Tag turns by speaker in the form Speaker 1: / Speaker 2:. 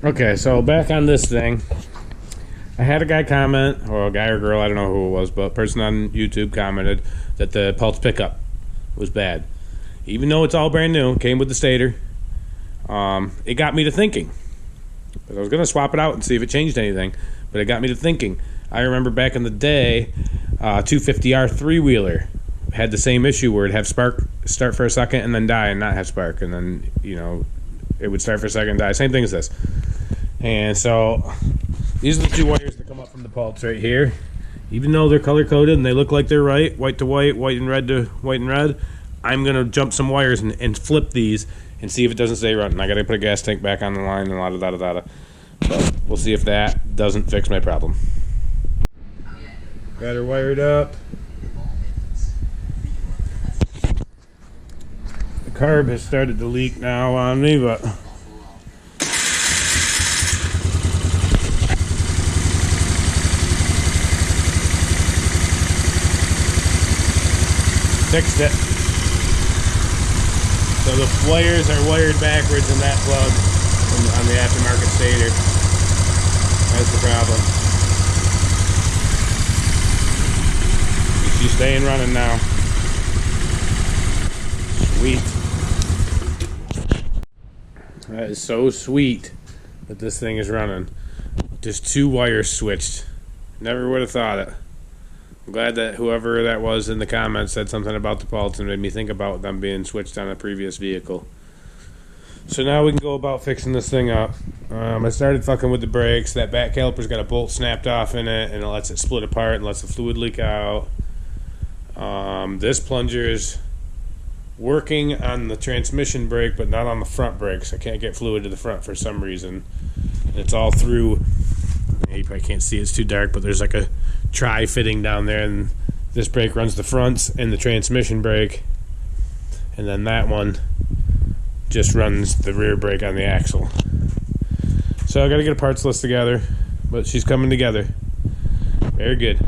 Speaker 1: Okay, so back on this thing, I had a guy comment, or a guy or girl, I don't know who it was, but a person on YouTube commented that the pulse pickup was bad. Even though it's all brand new, came with the stator, it got me to thinking. I was going to swap it out and see if it changed anything, but it got me to thinking. I remember back in the day, 250R three-wheeler had the same issue where it'd have spark start for a second and then die and not have spark, and then, it would start for a second and die. Same thing as this. And so these are the two wires that come up from the pulse right here. Even though they're color-coded and they look like they're right, white to white, white and red to white and red, I'm going to jump some wires and flip these and see if it doesn't stay running. I got to put a gas tank back on the line and la-da-da-da-da. So we'll see if that doesn't fix my problem. Got her wired up. The carb has started to leak now on me, but fixed it. So the wires are wired backwards in that plug on the aftermarket stator. That's the problem. She's staying running now. Sweet. That is so sweet that this thing is running. Just two wires switched. Never would have thought it. I'm glad that whoever that was in the comments said something about the pulse and made me think about them being switched on a previous vehicle. So now we can go about fixing this thing up. I started fucking with the brakes. That back caliper's got a bolt snapped off in it, and it lets it split apart and lets the fluid leak out. This plunger is working on the transmission brake, but not on the front brakes. I can't get fluid to the front for some reason. It's all through. You probably can't see, it's too dark, but there's like a tri-fitting down there, and this brake runs the fronts and the transmission brake, and then that one just runs the rear brake on the axle. So I gotta get a parts list together, but she's coming together. Very good.